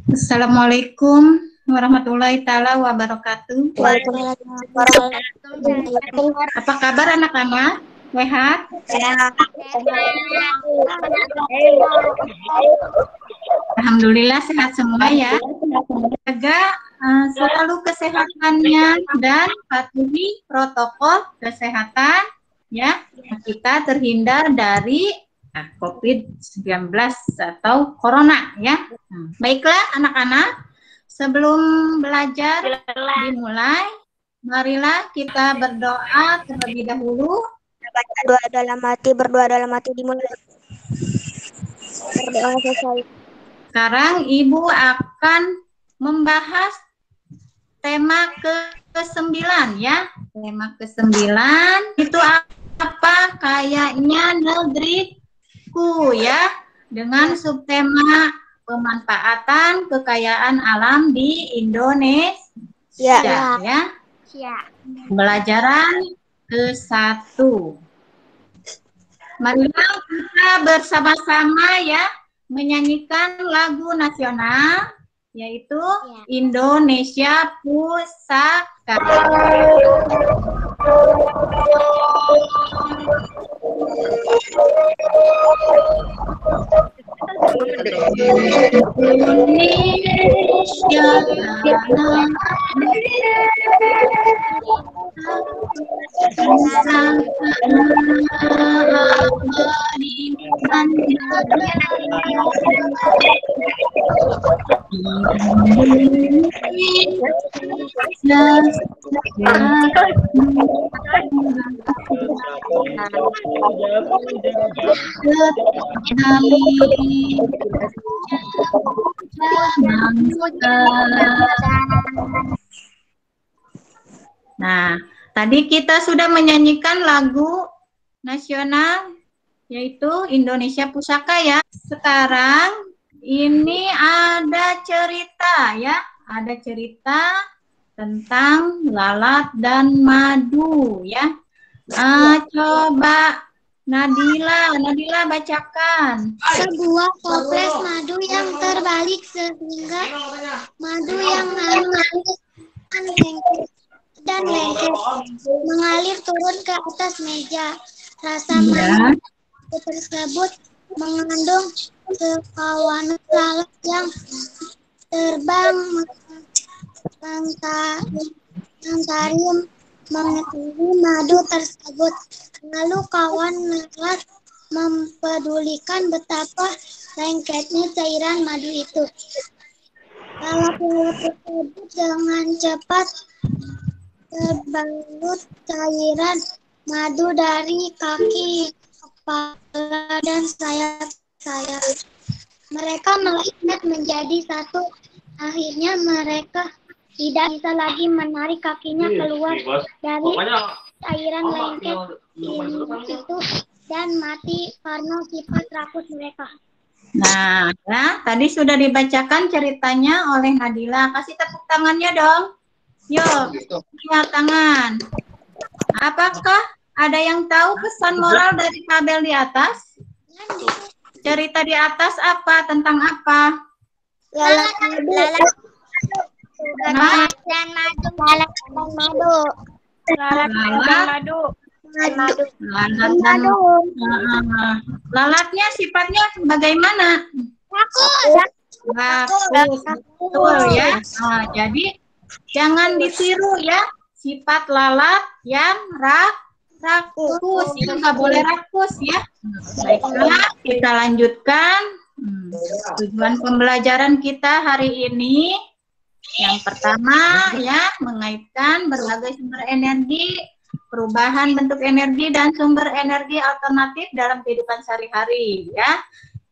Assalamualaikum warahmatullahi taala wabarakatuh. Apa kabar anak-anak? Sehat? Alhamdulillah sehat semua ya. Jaga selalu kesehatannya dan patuhi protokol kesehatan ya. Kita terhindar dari COVID-19 atau corona ya. Baiklah anak-anak, sebelum belajar dimulai, marilah kita berdoa terlebih dahulu. Berdoa dalam hati dimulai. Berdoa selesai. Sekarang Ibu akan membahas tema ke-9 ya. Tema ke-9 itu apa? Kayaknya negeriku ya. Dengan subtema pemanfaatan kekayaan alam di Indonesia ya. Pembelajaran ke-1. Marilah kita bersama-sama ya menyanyikan lagu nasional yaitu Indonesia Pusaka. Indonesia Nah, tadi kita sudah menyanyikan lagu nasional yaitu Indonesia Pusaka ya. Sekarang ini ada cerita ya, ada cerita tentang lalat dan madu ya. Coba Nadila bacakan. Sebuah toples madu yang terbalik sehingga madu yang dan lengket mengalir turun ke atas meja. Rasa madu tersebut mengandung sekawan lalat yang terbang mentari mengetahui madu tersebut. Lalu kawan lalat mempedulikan betapa lengketnya cairan madu itu. Lalat-lalat tersebut dengan cepat terbalut cairan madu dari kaki, kepala, dan sayap-sayap. Mereka melengket menjadi satu. Akhirnya mereka tidak bisa lagi menarik kakinya keluar dari cairan lengket itu dan mati karena sifat rakus mereka. Nah, ya, tadi sudah dibacakan ceritanya oleh Nadila. Kasih tepuk tangannya dong. Yuk, lihat tangan. Apakah ada yang tahu pesan moral dari tabel di atas? Cerita di atas apa? Tentang apa? Lalat dan madu. Lalatnya sifatnya bagaimana? Rakus, betul ya. Nah, jadi jangan ditiru ya sifat lalat yang rakus, itu nggak boleh rakus ya. Baiklah, kita lanjutkan. Tujuan pembelajaran kita hari ini yang pertama ya mengaitkan berbagai sumber energi, perubahan bentuk energi dan sumber energi alternatif dalam kehidupan sehari-hari ya.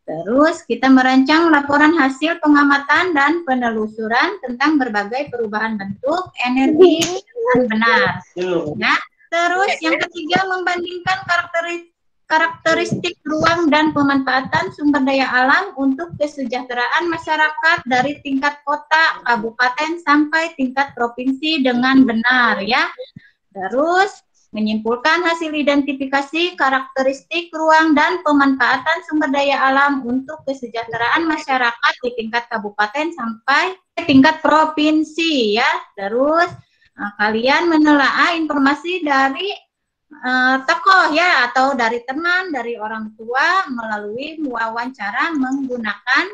Terus kita merancang laporan hasil pengamatan dan penelusuran tentang berbagai perubahan bentuk energi dengan benar. Ya. Terus yang ketiga membandingkan karakteristik ruang dan pemanfaatan sumber daya alam untuk kesejahteraan masyarakat dari tingkat kota, kabupaten sampai tingkat provinsi dengan benar ya. Terus menyimpulkan hasil identifikasi karakteristik ruang dan pemanfaatan sumber daya alam untuk kesejahteraan masyarakat di tingkat kabupaten sampai tingkat provinsi ya. Terus kalian menelaah informasi dari tokoh ya, atau dari teman, dari orang tua melalui wawancara menggunakan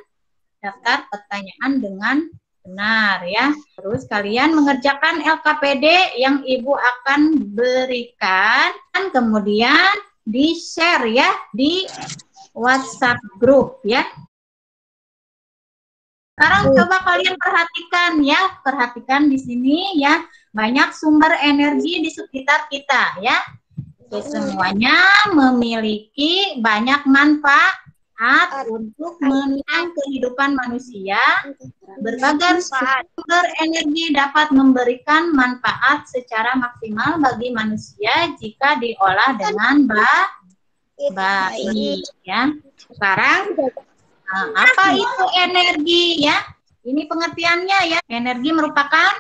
daftar pertanyaan dengan benar ya. Terus kalian mengerjakan LKPD yang Ibu akan berikan dan kemudian di-share ya di WhatsApp group ya. Sekarang coba kalian perhatikan ya, perhatikan di sini ya, banyak sumber energi di sekitar kita ya. Semuanya memiliki banyak manfaat untuk menunjang kehidupan manusia. Berbagai sumber energi dapat memberikan manfaat secara maksimal bagi manusia jika diolah dengan baik ya. Sekarang apa itu energi ya? Ini pengertiannya ya. Energi merupakan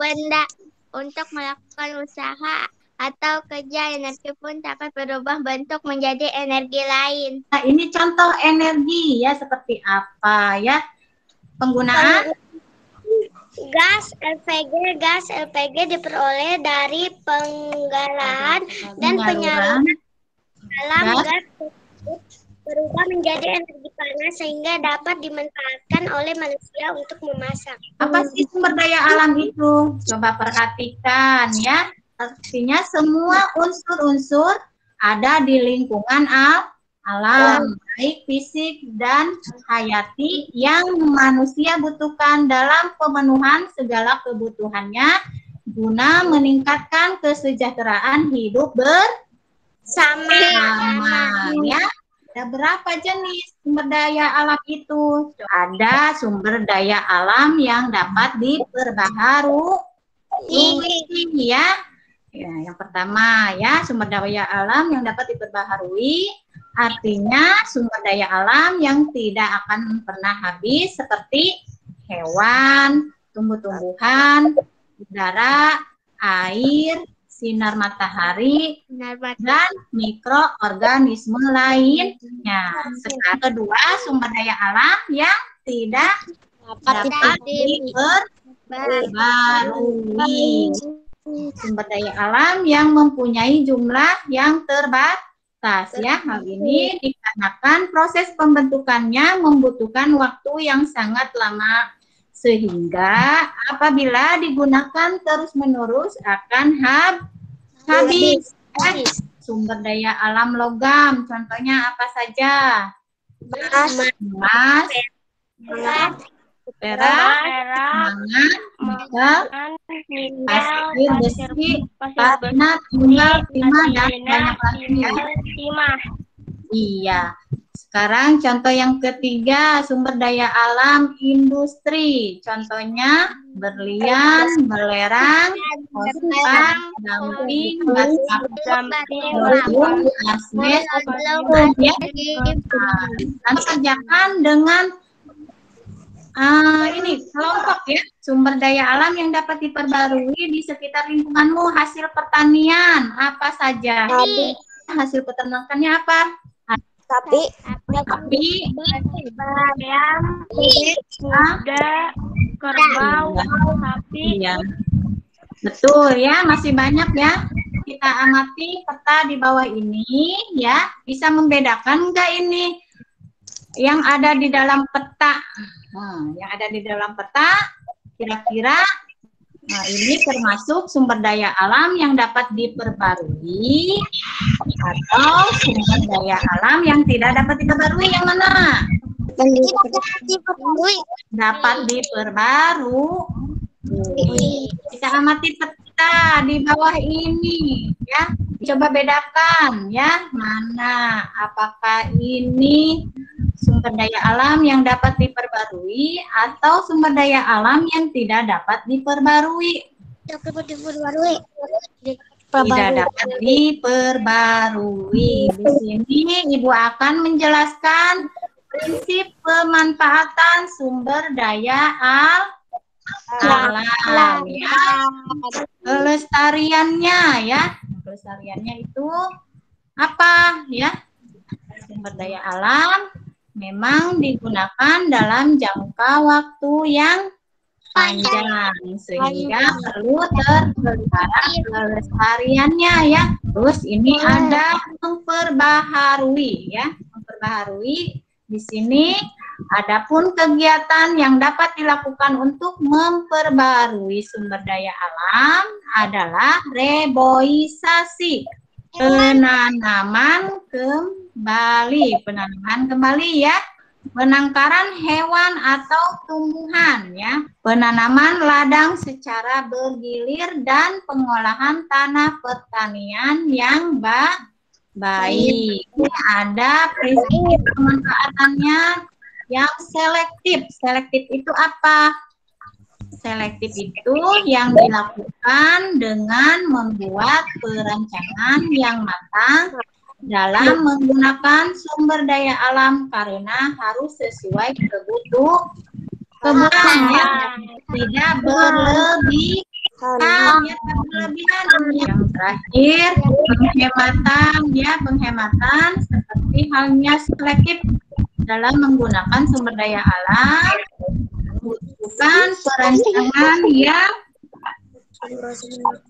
benda untuk melakukan usaha atau kerja. Energi pun dapat berubah bentuk menjadi energi lain. Nah, ini contoh energi ya, seperti apa ya? Penggunaan gas LPG. Gas LPG diperoleh dari penggalan dan penyaluran dalam gas tersebut berubah menjadi energi panas sehingga dapat dimanfaatkan oleh manusia untuk memasak. Apa sih sumber daya alam itu? Coba perhatikan ya. Artinya semua unsur-unsur ada di lingkungan alam, baik fisik dan hayati yang manusia butuhkan dalam pemenuhan segala kebutuhannya guna meningkatkan kesejahteraan hidup bersama ya. Ada berapa jenis sumber daya alam itu? Ada sumber daya alam yang dapat diperbaharui ya. Ya, yang pertama ya, sumber daya alam yang dapat diperbaharui artinya sumber daya alam yang tidak akan pernah habis seperti hewan, tumbuh-tumbuhan, udara, air, sinar matahari, dan mikroorganisme lainnya. Sekarang kedua, sumber daya alam yang tidak dapat diperbarui. Sumber daya alam yang mempunyai jumlah yang terbatas ya. Hal ini dikarenakan proses pembentukannya membutuhkan waktu yang sangat lama, sehingga apabila digunakan terus-menerus akan habis. Sumber daya alam logam, contohnya apa saja? Emas, perak, mangan, pasir besi, platina, tunggal, timah, dan banyak lagi ya. Iya. Sekarang contoh yang ketiga, sumber daya alam industri. Contohnya berlian, belerang, fosfat, gamping, batu asbes, ya. Dan kerjakan dengan ini kelompok ya, sumber daya alam yang dapat diperbarui di sekitar lingkunganmu. Hasil pertanian apa saja? Hasil peternakannya apa? Sapi, ayam, kuda, kerbau, sapi. Iya. Betul ya, masih banyak ya. Kita amati peta di bawah ini ya. Bisa membedakan enggak ini yang ada di dalam peta? Yang ada di dalam peta kira-kira ini termasuk sumber daya alam yang dapat diperbarui atau sumber daya alam yang tidak dapat diperbarui, yang mana? Dapat diperbarui. Kita amati peta di bawah ini ya. Coba bedakan ya, mana apakah ini sumber daya alam yang dapat diperbarui atau sumber daya alam yang tidak dapat diperbarui. Tidak dapat diperbarui. Di sini Ibu akan menjelaskan prinsip pemanfaatan sumber daya alam ya. Kelestariannya ya. Kelestariannya itu apa ya? Sumber daya alam memang digunakan dalam jangka waktu yang panjang sehingga perlu terpelihara kelestariannya ya. Terus ini ada memperbaharui ya. Memperbaharui di sini adapun kegiatan yang dapat dilakukan untuk memperbarui sumber daya alam adalah reboisasi, penanaman kembali ya, penangkaran hewan atau tumbuhan ya, penanaman ladang secara bergilir dan pengolahan tanah pertanian yang baik. Ada prinsip pemanfaatannya yang selektif. Selektif itu apa? Selektif itu yang dilakukan dengan membuat perencanaan yang matang dalam menggunakan sumber daya alam karena harus sesuai kebutuhan ya, tidak berlebihan. Yang terakhir penghematan seperti halnya selektif dalam menggunakan sumber daya alam bukan perencanaan yang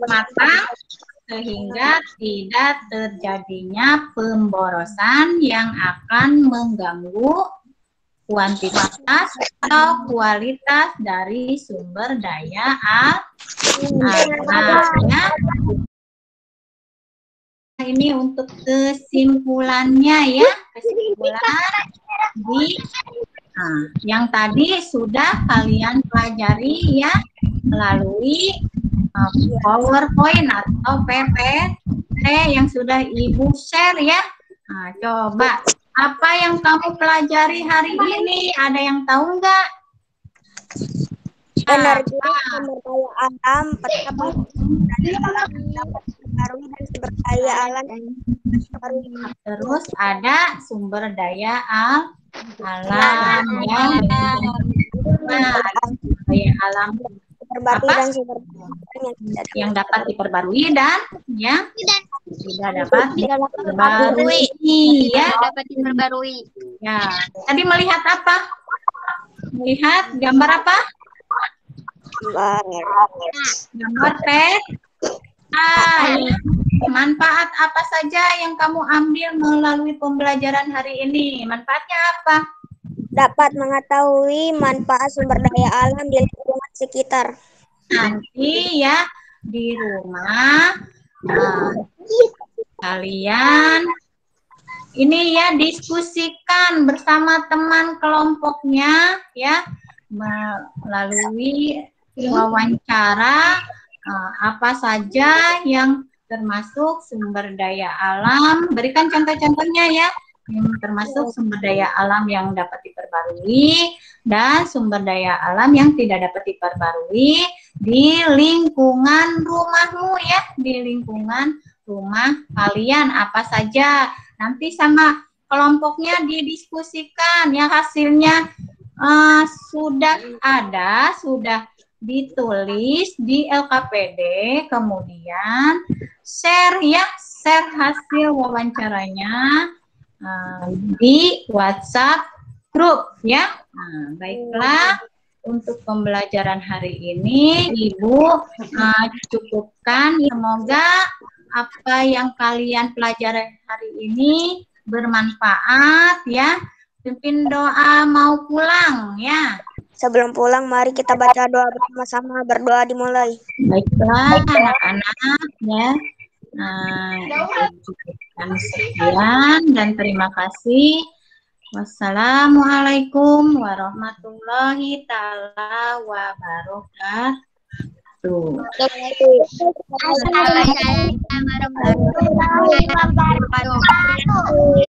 matang sehingga tidak terjadinya pemborosan yang akan mengganggu kuantitas atau kualitas dari sumber daya alamnya. Ini untuk kesimpulannya ya, kesimpulan yang tadi sudah kalian pelajari ya melalui PowerPoint atau PPT yang sudah Ibu share ya. Nah, coba apa yang kamu pelajari hari ini? Ada yang tahu nggak? Energi sumber daya alam, peta dapat dipengaruhi dan sumber daya alam. Terus ada sumber daya alam ya. Daya alam apa? Yang dapat diperbarui dan yang tidak dapat diperbarui ya. Ya. Tadi melihat apa? Melihat gambar apa? Gambar ya. Manfaat apa saja yang kamu ambil melalui pembelajaran hari ini? Manfaatnya apa? Dapat mengetahui manfaat sumber daya alam di lingkungan sekitar. Nanti ya di rumah kalian ini ya diskusikan bersama teman kelompoknya ya melalui wawancara apa saja yang termasuk sumber daya alam. Berikan contoh-contohnya ya, yang termasuk sumber daya alam yang dapat diperbarui dan sumber daya alam yang tidak dapat diperbarui di lingkungan rumahmu ya, di lingkungan rumah kalian apa saja. Nanti sama kelompoknya didiskusikan ya, hasilnya sudah ditulis di LKPD, kemudian share hasil wawancaranya di WhatsApp grup ya. Nah, baiklah untuk pembelajaran hari ini Ibu cukupkan. Semoga apa yang kalian pelajari hari ini bermanfaat ya. Pimpin doa mau pulang ya. Sebelum pulang, mari kita baca doa bersama-sama. Berdoa dimulai. Baiklah anak-anak ya. Cukupkan sekian dan terima kasih. Wassalamualaikum warahmatullahi taala wabarakatuh. Assalamualaikum warahmatullahi wabarakatuh.